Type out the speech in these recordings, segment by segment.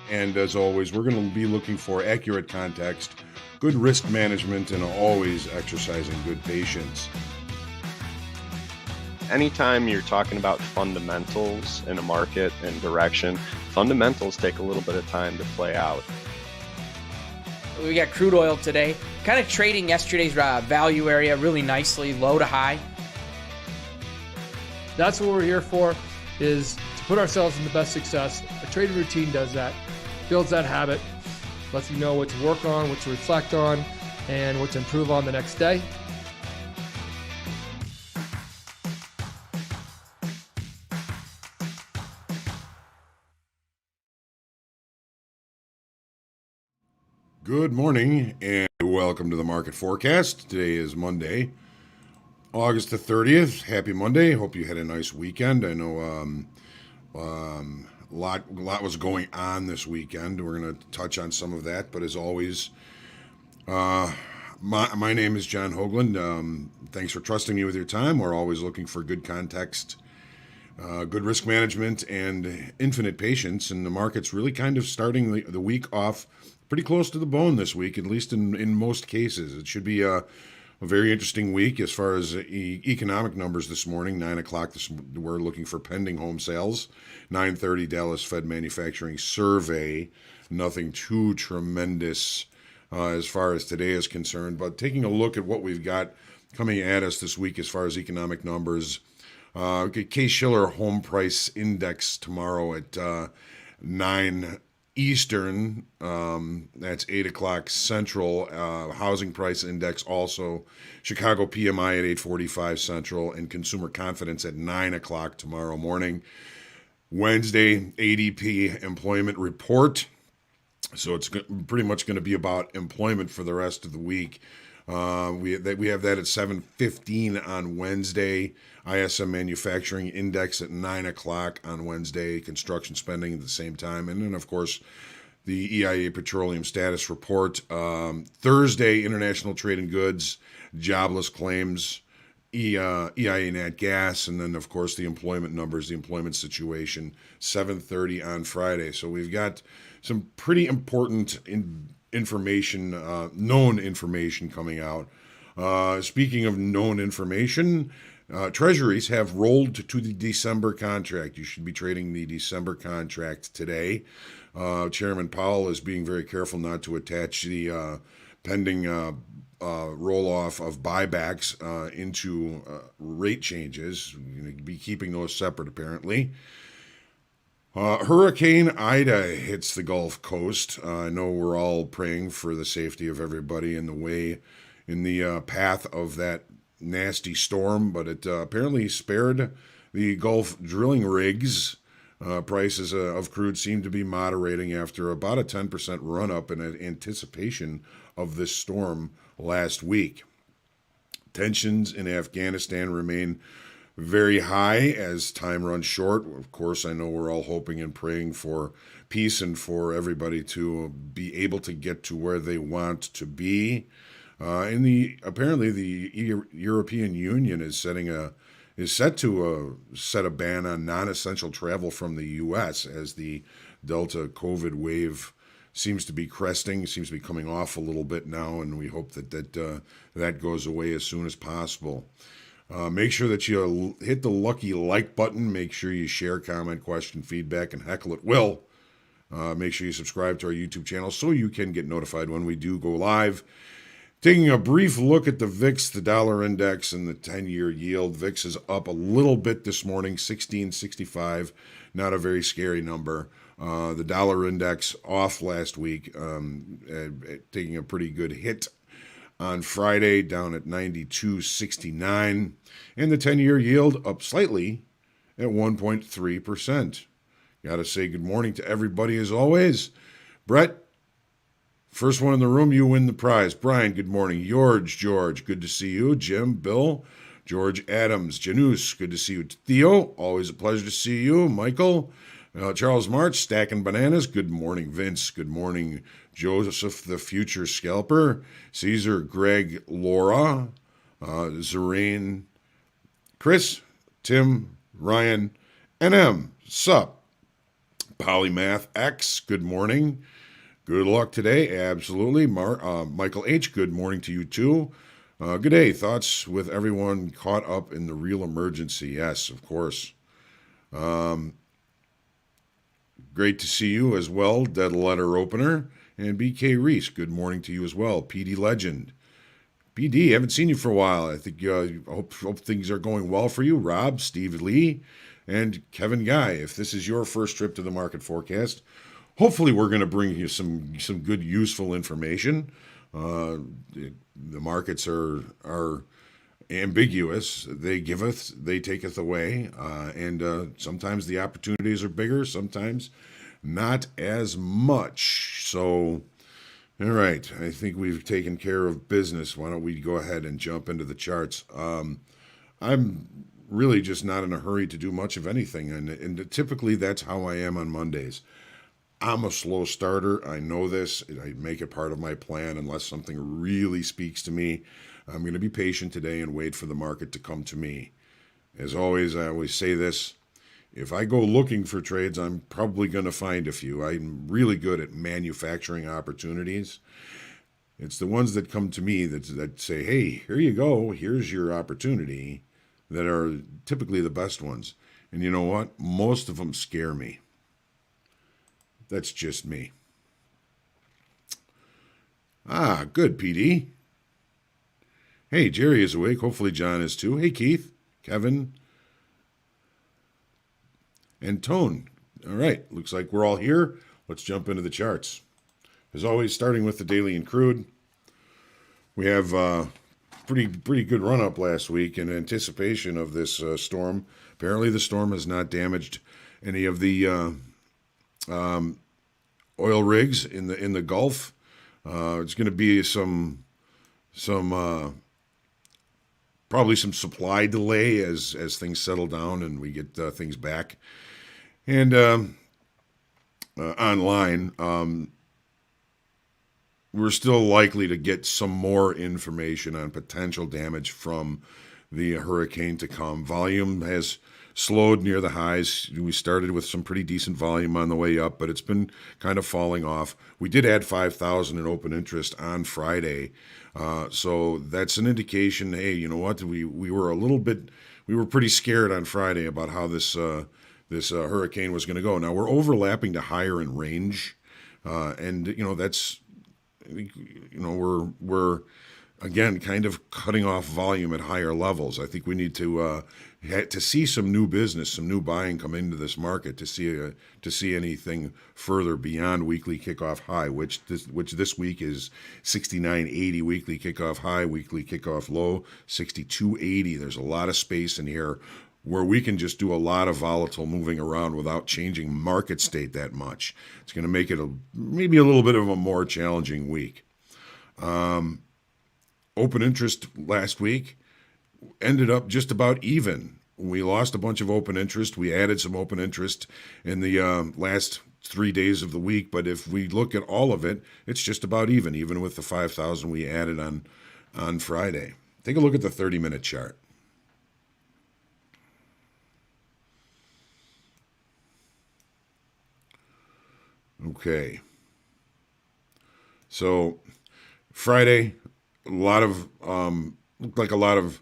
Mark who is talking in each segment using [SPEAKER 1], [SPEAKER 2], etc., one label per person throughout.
[SPEAKER 1] And as always, we're going to be looking for accurate context, good risk management, and always exercising good patience.
[SPEAKER 2] Anytime you're talking about fundamentals in a market and direction, fundamentals take a little bit of time to play out.
[SPEAKER 3] We got crude oil today, kind of trading yesterday's value area really nicely, low to high.
[SPEAKER 4] That's what we're here for, is to put ourselves in the best success. A trading routine does that, builds that habit, lets you know what to work on, what to reflect on, and what to improve on the next day.
[SPEAKER 1] Good morning and welcome to the Market Forecast. Today is Monday, August the 30th. Happy Monday. Hope you had a nice weekend. I know a lot was going on this weekend. We're going to touch on some of that, but as always, my name is John Hoagland. Thanks for trusting me with your time. We're always looking for good context, good risk management, and infinite patience. And the market's really kind of starting the week off pretty close to the bone this week, at least in most cases. It should be a very interesting week as far as economic numbers this morning. 9 o'clock, we're looking for pending home sales. 9:30, Dallas Fed Manufacturing Survey. Nothing too tremendous as far as today is concerned. But taking a look at what we've got coming at us this week as far as economic numbers, Case-Shiller Home Price Index tomorrow at 9 Eastern, that's 8 o'clock Central. Housing Price Index also. Chicago PMI at 8:45 Central, and Consumer Confidence at 9 o'clock tomorrow morning. Wednesday, ADP Employment Report. So it's pretty much going to be about employment for the rest of the week. We have that at 7:15 on Wednesday. ISM Manufacturing Index at 9 o'clock on Wednesday. Construction spending at the same time. And then, of course, the EIA Petroleum Status Report. Thursday, International Trade in Goods, Jobless Claims, EIA Nat Gas, and then, of course, the employment numbers, the employment situation, 7:30 on Friday. So we've got some pretty important information, known information coming out. Speaking of known information, Treasuries have rolled to the December contract. You should be trading the December contract today. Chairman Powell is being very careful not to attach the pending roll-off of buybacks into rate changes. You're going to be keeping those separate, apparently. Hurricane Ida hits the Gulf Coast. I know we're all praying for the safety of everybody in the path of that nasty storm, but it apparently spared the Gulf drilling rigs. Prices of crude seem to be moderating after about a 10% run-up in anticipation of this storm last week. Tensions in Afghanistan remain very high as time runs short. Of course, I know we're all hoping and praying for peace and for everybody to be able to get to where they want to be. Apparently the European Union is set to set a ban on non-essential travel from the U.S. as the Delta COVID wave seems to be cresting, seems to be coming off a little bit now, and we hope that goes away as soon as possible. Make sure that you hit the lucky like button. Make sure you share, comment, question, feedback, and heckle at will. Make sure you subscribe to our YouTube channel so you can get notified when we do go live. Taking a brief look at the VIX, the dollar index, and the 10-year yield. VIX is up a little bit this morning, 1665. Not a very scary number. The dollar index off last week, taking a pretty good hit on Friday, down at 92.69. And the 10-year yield up slightly at 1.3%. Got to say good morning to everybody as always. Brett, first one in the room, you win the prize. Brian, good morning. George, good to see you. Jim, Bill, George Adams, Janus, good to see you. Theo, always a pleasure to see you. Michael, Charles March, stacking bananas. Good morning, Vince. Good morning, Joseph, the future scalper. Caesar, Greg, Laura, Zareen, Chris, Tim, Ryan, NM, sup. Polymath X, good morning. Good luck today. Absolutely. Michael H., good morning to you too. Good day. Thoughts with everyone caught up in the real emergency? Yes, of course. Great to see you as well, Dead Letter Opener. And BK Reese, good morning to you as well. PD Legend. PD, haven't seen you for a while. I think hope things are going well for you. Rob, Steve Lee, and Kevin Guy. If this is your first trip to the market forecast, hopefully we're going to bring you some good, useful information. The markets are ambiguous. They giveth, they taketh away, and sometimes the opportunities are bigger, sometimes not as much. So, all right, I think we've taken care of business. Why don't we go ahead and jump into the charts? I'm really just not in a hurry to do much of anything, and typically that's how I am on Mondays. I'm a slow starter. I know this. I make it part of my plan unless something really speaks to me. I'm going to be patient today and wait for the market to come to me. As always, I always say this. If I go looking for trades, I'm probably going to find a few. I'm really good at manufacturing opportunities. It's the ones that come to me that say, hey, here you go. Here's your opportunity, that are typically the best ones. And you know what? Most of them scare me. That's just me. Ah, good, PD. Hey, Jerry is awake. Hopefully John is too. Hey, Keith, Kevin, and Tone. All right, looks like we're all here. Let's jump into the charts. As always, starting with the daily and crude. We have pretty good run-up last week in anticipation of this storm. Apparently the storm has not damaged any of the oil rigs in the Gulf. It's going to be some probably some supply delay as things settle down and we get things back and online. We're still likely to get some more information on potential damage from the hurricane to come. Volume has slowed near the highs. We started with some pretty decent volume on the way up, but it's been kind of falling off. We did add 5,000 in open interest on Friday. So that's an indication, hey, you know what? We were pretty scared on Friday about how this hurricane was going to go. Now we're overlapping to higher in range. And that's, we're again kind of cutting off volume at higher levels. I think we need to see some new business, some new buying come into this market to see anything further beyond weekly kickoff high, which this week is 69.80 weekly kickoff high, weekly kickoff low 62.80. There's a lot of space in here where we can just do a lot of volatile moving around without changing market state that much. It's going to make it maybe a little bit of a more challenging week. Open interest last week ended up just about even. We lost a bunch of open interest. We added some open interest in the last 3 days of the week, but if we look at all of it, it's just about even with the 5,000 we added on Friday. Take a look at the 30-minute chart. Okay. So Friday, looked like a lot of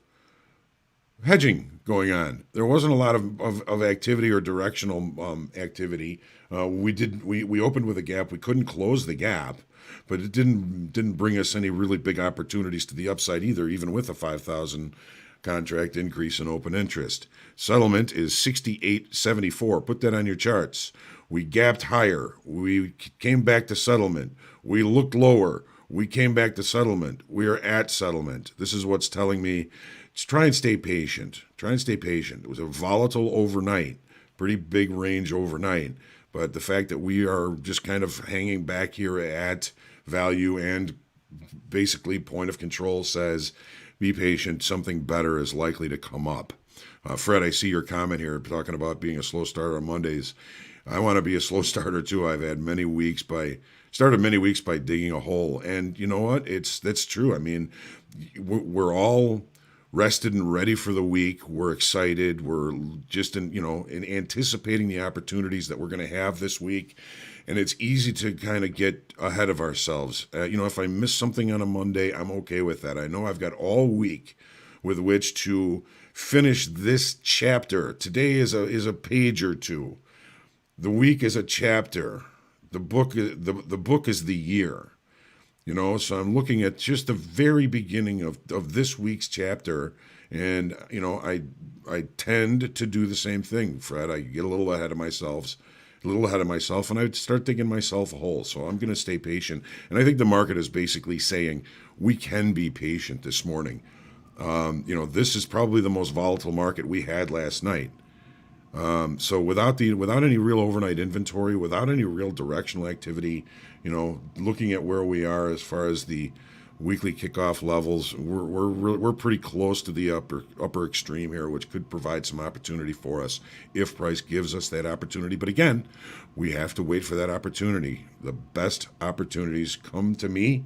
[SPEAKER 1] hedging going on. There wasn't a lot of activity or directional activity. We opened with a gap. We couldn't close the gap, but it didn't bring us any really big opportunities to the upside either, even with a 5,000 contract increase in open interest. Settlement is 68.74. Put that on your charts. We gapped higher. We came back to settlement. We looked lower. We came back to settlement. We are at settlement. This is what's telling me, just try and stay patient. Try and stay patient. It was a volatile overnight, pretty big range overnight. But the fact that we are just kind of hanging back here at value and basically point of control says, be patient. Something better is likely to come up. Fred, I see your comment here talking about being a slow starter on Mondays. I want to be a slow starter too. I've had started many weeks by digging a hole, and you know what? That's true. I mean, we're all rested and ready for the week. We're excited. We're just in anticipating the opportunities that we're going to have this week. And it's easy to kind of get ahead of ourselves. If I miss something on a Monday, I'm okay with that. I know I've got all week with which to finish this chapter. Today is a page or two. The week is a chapter. The book is the year. So I'm looking at just the very beginning of this week's chapter, and I tend to do the same thing, Fred. I get a little ahead of myself, and I start digging myself a hole. So I'm going to stay patient, and I think the market is basically saying we can be patient this morning. This is probably the most volatile market we had last night. So without any real overnight inventory, without any real directional activity, looking at where we are as far as the weekly kickoff levels, we're pretty close to the upper extreme here, which could provide some opportunity for us if price gives us that opportunity. But again, we have to wait for that opportunity. The best opportunities come to me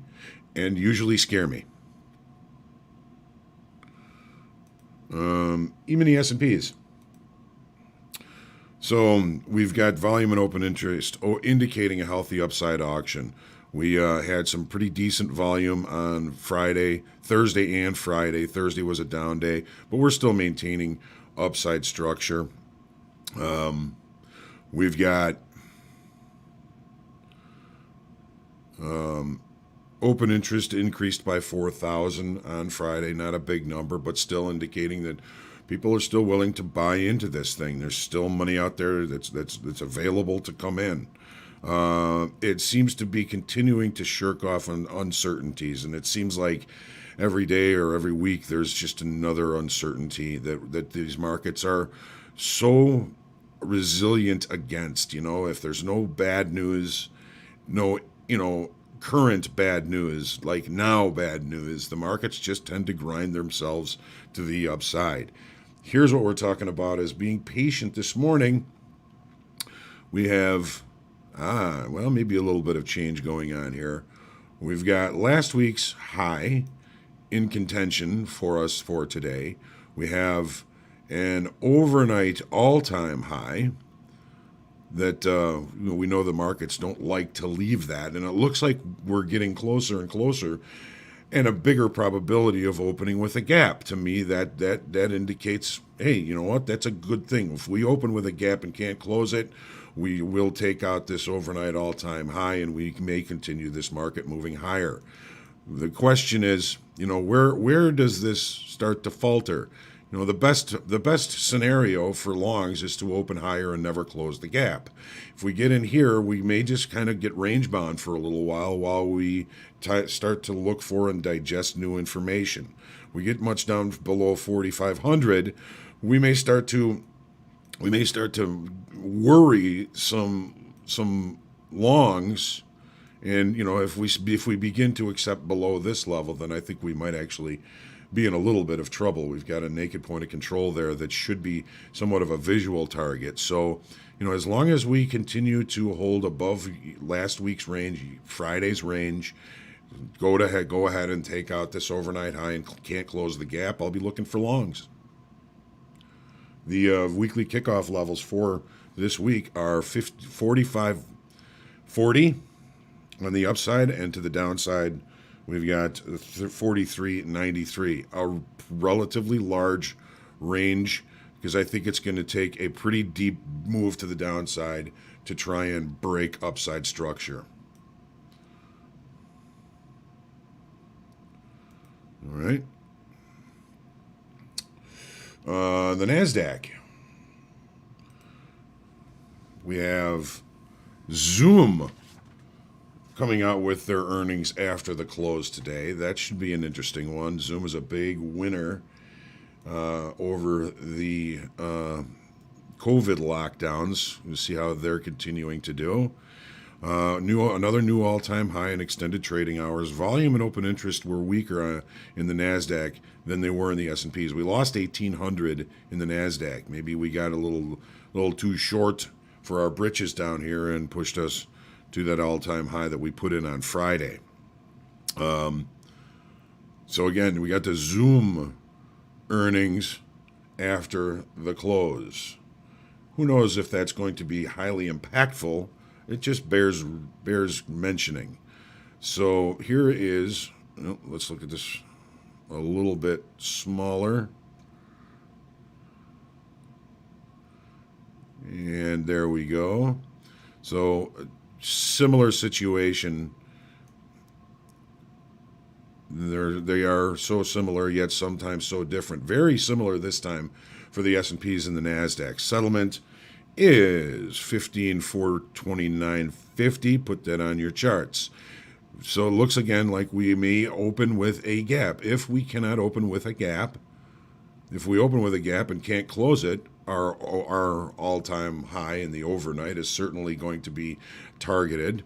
[SPEAKER 1] and usually scare me. Even the S&Ps. So we've got volume and open interest indicating a healthy upside auction. We had some pretty decent volume on Thursday and Friday. Thursday was a down day, but we're still maintaining upside structure. We've got open interest increased by 4,000 on Friday. Not a big number, but still indicating that people are still willing to buy into this thing. There's still money out there that's available to come in. It seems to be continuing to shirk off on uncertainties, and it seems like every day or every week there's just another uncertainty that these markets are so resilient against. If there's no bad news, no current bad news, like now bad news, the markets just tend to grind themselves to the upside. Here's what we're talking about as being patient this morning. We have, maybe a little bit of change going on here. We've got last week's high in contention for us for today. We have an overnight all-time high that we know the markets don't like to leave that, and it looks like we're getting closer and closer, and a bigger probability of opening with a gap. To me, that indicates, hey, you know what? That's a good thing. If we open with a gap and can't close it, we will take out this overnight all-time high, and we may continue this market moving higher. The question is, where does this start to falter? The best scenario for longs is to open higher and never close the gap. If we get in here, we may just kind of get range bound for a little while we start to look for and digest new information. We get much down below 4,500, we may start to worry some longs, and if we begin to accept below this level, then I think we might actually be in a little bit of trouble. We've got a naked point of control there that should be somewhat of a visual target. So, as long as we continue to hold above last week's range, Friday's range, go ahead and take out this overnight high and can't close the gap, I'll be looking for longs. The weekly kickoff levels for this week are 45.40 on the upside, and to the downside, we've got 43.93, a relatively large range, because I think it's going to take a pretty deep move to the downside to try and break upside structure. All right. The Nasdaq. We have Zoom coming out with their earnings after the close today. That should be an interesting one. Zoom is a big winner over the COVID lockdowns. We'll see how they're continuing to do. Another new all-time high in extended trading hours. Volume and open interest were weaker in the Nasdaq than they were in the S&Ps. We lost 1,800 in the Nasdaq. Maybe we got a little too short for our britches down here and pushed us to that all-time high that we put in on Friday. So again, we got the Zoom earnings after the close. Who knows if that's going to be highly impactful? It just bears mentioning. So here is, let's look at this a little bit smaller. And there we go. So similar situation. They are so similar, yet sometimes so different. Very similar this time for the S&Ps and the Nasdaq. Settlement is 15,429.50. Put that on your charts. So it looks again like we may open with a gap. If we cannot open with a gap, if we open with a gap and can't close it, our all-time high in the overnight is certainly going to be targeted.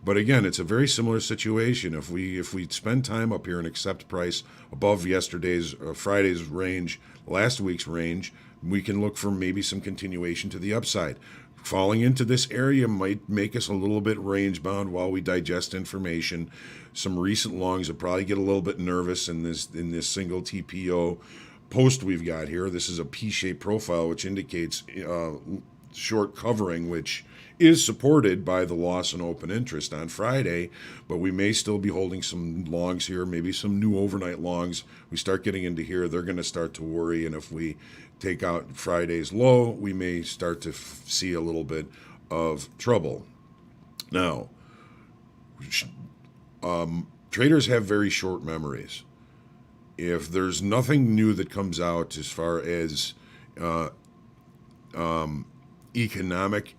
[SPEAKER 1] But again, it's a very similar situation. If we spend time up here and accept price above yesterday's Friday's range, last week's range, we can look for maybe some continuation to the upside. Falling into this area might make us a little bit range bound while we digest information. Some recent longs will probably get a little bit nervous in this single TPO post we've got here. This is a P-shaped profile, which indicates short covering, which is supported by the loss in open interest on Friday, but we may still be holding some longs here, maybe some new overnight longs. We start getting into here, they're going to start to worry, and if we take out Friday's low, we may start to see a little bit of trouble. Now, traders have very short memories. If there's nothing new that comes out as far as economic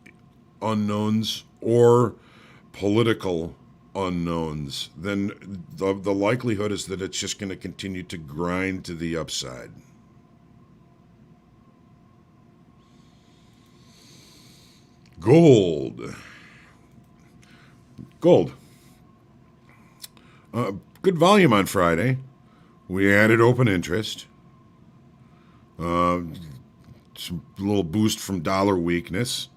[SPEAKER 1] unknowns or political unknowns, then the likelihood is that it's just going to continue to grind to the upside. Gold. Good volume on Friday. We added open interest. Some little boost from dollar weakness.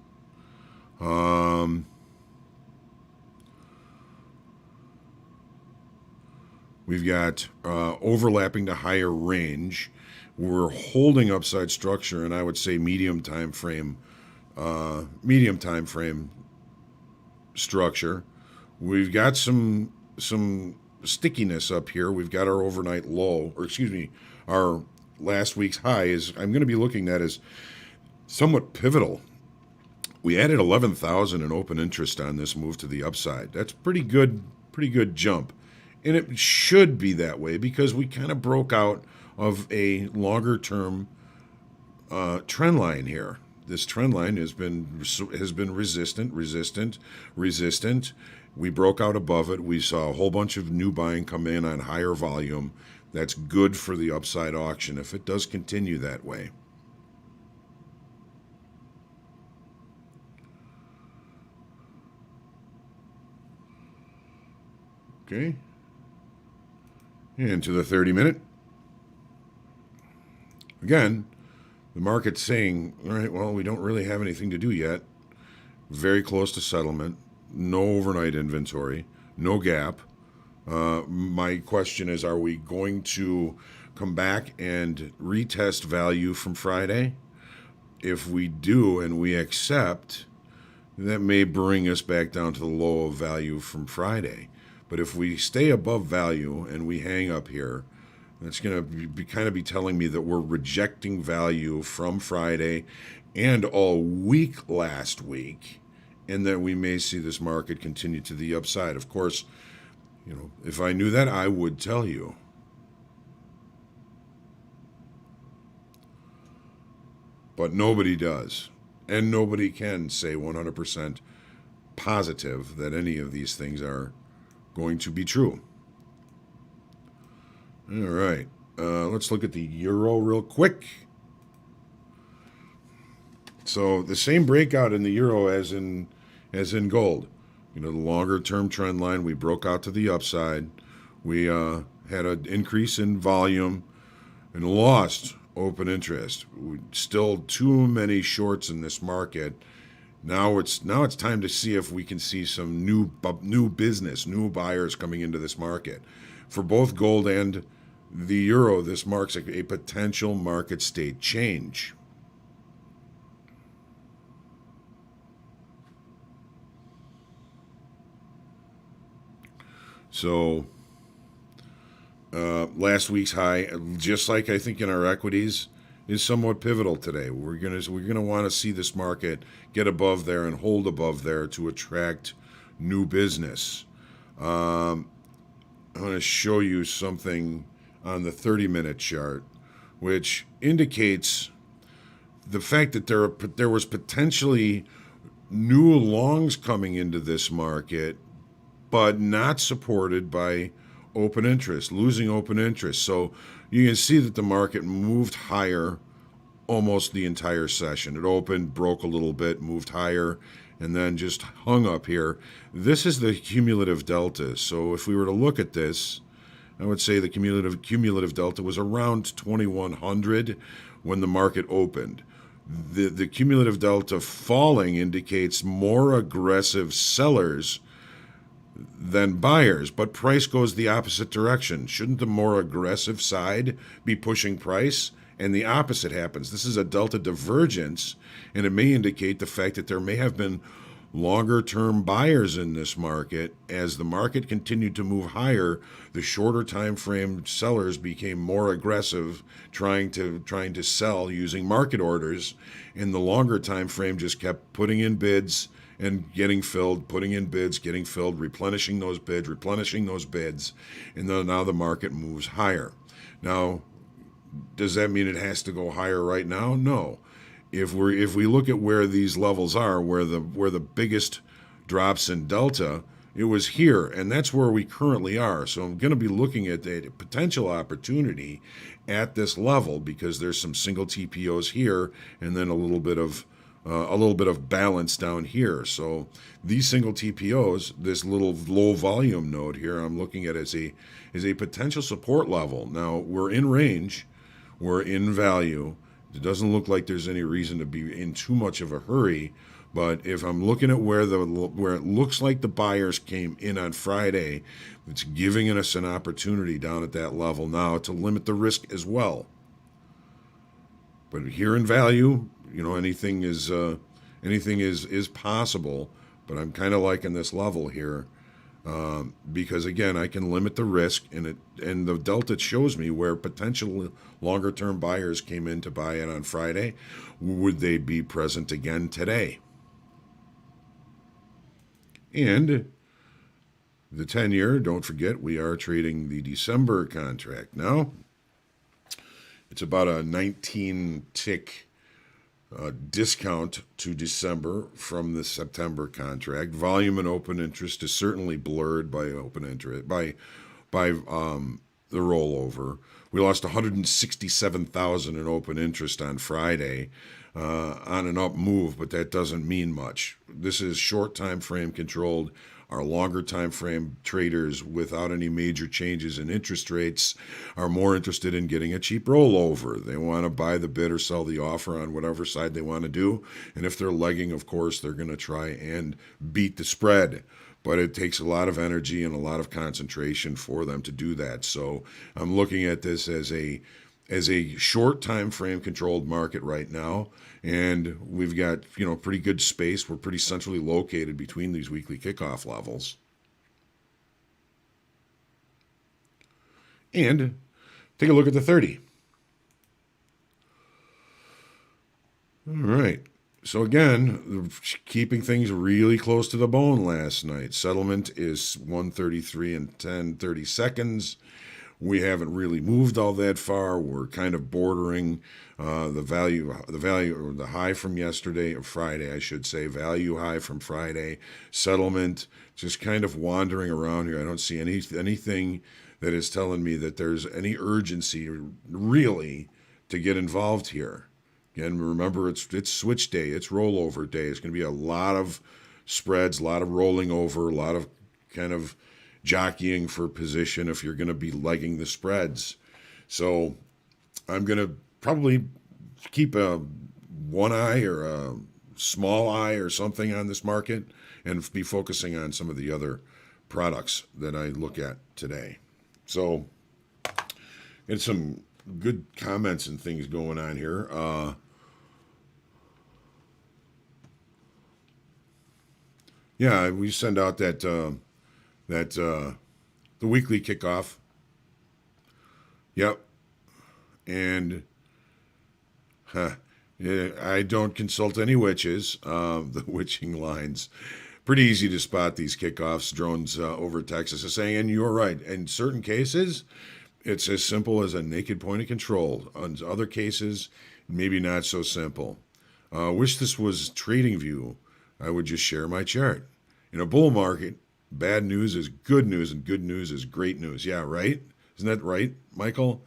[SPEAKER 1] We've got overlapping to higher range. We're holding upside structure, and I would say medium time frame structure. We've got some stickiness up here. We've got our overnight low, or excuse me, our last week's high is, I'm going to be looking at as somewhat pivotal. We added 11,000 in open interest on this move to the upside. That's pretty good jump. And it should be that way because we kind of broke out of a longer term trend line here. This trend line has been resistant. We broke out above it. We saw a whole bunch of new buying come in on higher volume. That's good for the upside auction if it does continue that way. Okay. And to the 30-minute. Again, the market's saying, all right, well, we don't really have anything to do yet. Very close to settlement. No overnight inventory. No gap. My question is, are we going to come back and retest value from Friday? If we do and we accept, that may bring us back down to the low of value from Friday. But if we stay above value and we hang up here, that's going to be telling me that we're rejecting value from Friday and all week last week, and that we may see this market continue to the upside. Of course, if I knew that, I would tell you. But nobody does. And nobody can say 100% positive that any of these things are going to be true. All right. Let's look at the euro real quick. So the same breakout in the euro as in gold. The longer term trend line, we broke out to the upside. We had an increase in volume and lost open interest. Still too many shorts in this market. Now it's time to see if we can see some new business, new buyers coming into this market for both gold and the euro, this marks a potential market state change. So last week's high, just like I think in our equities, is somewhat pivotal today. We're gonna want to see this market get above there and hold above there to attract new business. I'm going to show you something on the 30-minute chart, which indicates the fact that there was potentially new longs coming into this market, but not supported by open interest, losing open interest. So you can see that the market moved higher almost the entire session. It opened, broke a little bit, moved higher, and then just hung up here. This is the cumulative delta. So if we were to look at this, I would say the cumulative delta was around 2100 when the market opened. The cumulative delta falling indicates more aggressive sellers than buyers, but price goes the opposite direction. Shouldn't the more aggressive side be pushing price? And the opposite happens. This is a delta divergence, and it may indicate the fact that there may have been longer-term buyers in this market. As the market continued to move higher, the shorter time frame sellers became more aggressive, trying to sell using market orders, and the longer time frame just kept putting in bids and getting filled, putting in bids, getting filled, replenishing those bids, and then now the market moves higher. Now, does that mean it has to go higher right now? No. If we look at where these levels are, where the biggest drops in delta, it was here, and that's where we currently are. So I'm going to be looking at a potential opportunity at this level because there's some single TPOs here, and then a little bit of balance down here. So these single TPOs, this little low volume node here, I'm looking at as a potential support level. Now we're in range, we're in value. It doesn't look like there's any reason to be in too much of a hurry, but if I'm looking at where it looks like the buyers came in on Friday, it's giving us an opportunity down at that level now to limit the risk as well. But here in value, anything is possible, but I'm kind of liking this level here because again, I can limit the risk, and the delta shows me where potential longer term buyers came in to buy it on Friday. Would they be present again today? And the 10-year, don't forget, we are trading the December contract now. It's about a 19-tick discount to December from the September contract. Volume and open interest is certainly blurred by open interest by the rollover. We lost 167,000 in open interest on Friday on an up move, but that doesn't mean much. This is short time frame controlled. Our longer time frame traders, without any major changes in interest rates, are more interested in getting a cheap rollover. They want to buy the bid or sell the offer on whatever side they want to do. And if they're legging, of course, they're going to try and beat the spread. But it takes a lot of energy and a lot of concentration for them to do that. So I'm looking at this as a short time frame controlled market right now, and we've got pretty good space. We're pretty centrally located between these weekly kickoff levels. And take a look at the 30. All right. So again, keeping things really close to the bone last night. Settlement is 133 and 10/30 seconds. We haven't really moved all that far. We're kind of bordering the high from yesterday, or Friday, I should say, value high from Friday. Settlement, just kind of wandering around here. I don't see anything that is telling me that there's any urgency really to get involved here. Again, remember, it's switch day, it's rollover day. It's going to be a lot of spreads, a lot of rolling over, a lot of kind of jockeying for position if you're going to be legging the spreads. So I'm going to probably keep a one eye or a small eye or something on this market and be focusing on some of the other products that I look at today. So Had some good comments and things going on here. Yeah, we send out the weekly kickoff. Yep, and yeah, I don't consult any witches. The witching lines, pretty easy to spot these kickoffs. Drones over Texas are saying, and you're right. In certain cases, it's as simple as a naked point of control. On other cases, maybe not so simple. Wish this was TradingView. I would just share my chart. In a bull market, bad news is good news, and good news is great news. Yeah, right? Isn't that right, Michael?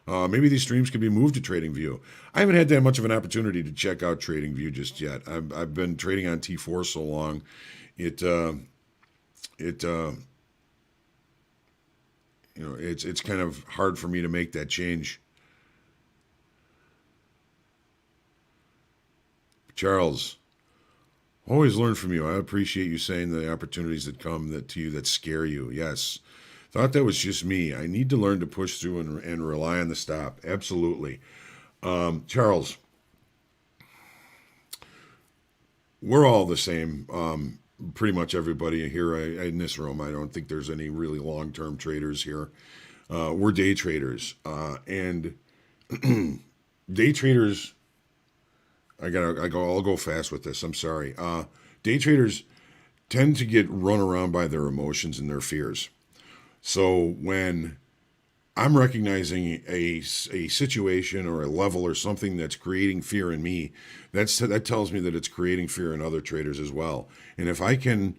[SPEAKER 1] Maybe these streams could be moved to TradingView. I haven't had that much of an opportunity to check out TradingView just yet. I've been trading on T4 so long, it's kind of hard for me to make that change. Charles, always learn from you. I appreciate you saying the opportunities that come to you that scare you. Yes. Thought that was just me. I need to learn to push through and rely on the stop. Absolutely. Charles, we're all the same. Pretty much everybody here in this room. I don't think there's any really long-term traders here. We're day traders. And day traders, I'll go fast with this. I'm sorry. Day traders tend to get run around by their emotions and their fears. So when I'm recognizing a situation or a level or something that's creating fear in me, that tells me that it's creating fear in other traders as well. And if I can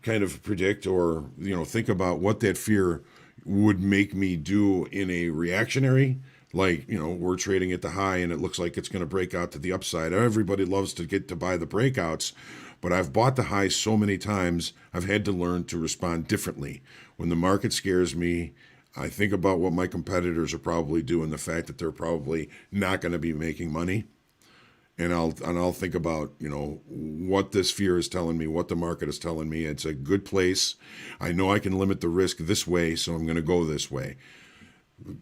[SPEAKER 1] kind of predict or think about what that fear would make me do in a reactionary, like we're trading at the high and it looks like it's going to break out to the upside. Everybody loves to get to buy the breakouts, but I've bought the highs so many times, I've had to learn to respond differently. When the market scares me, I think about what my competitors are probably doing, the fact that they're probably not going to be making money. And I'll think about, what this fear is telling me, what the market is telling me. It's a good place. I know I can limit the risk this way, so I'm going to go this way.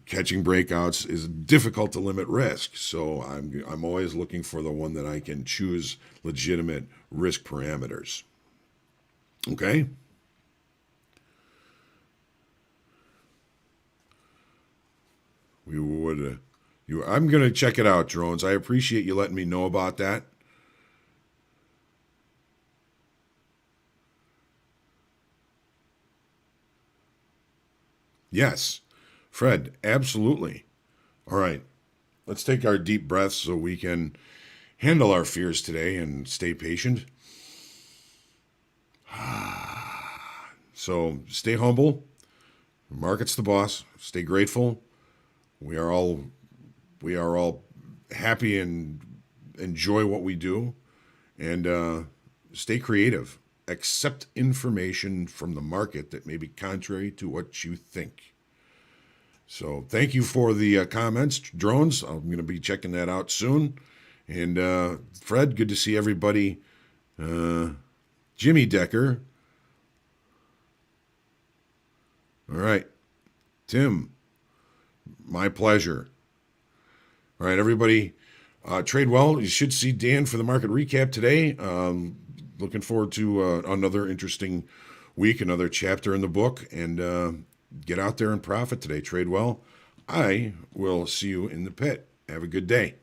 [SPEAKER 1] Catching breakouts is difficult to limit risk, so I'm always looking for the one that I can choose legitimate risk parameters. Okay? I'm going to check it out, Drones. I appreciate you letting me know about that. Yes, Fred, absolutely. All right, let's take our deep breaths so we can handle our fears today and stay patient. So stay humble. Market's the boss. Stay grateful. We are all happy and enjoy what we do, and stay creative. Accept information from the market that may be contrary to what you think. So thank you for the comments, Drones. I'm going to be checking that out soon. And Fred, good to see everybody. Jimmy Decker. All right. Tim, my pleasure. All right, everybody, trade well. You should see Dan for the market recap today. Looking forward to another interesting week, another chapter in the book, and get out there and profit today. Trade well. I will see you in the pit. Have a good day.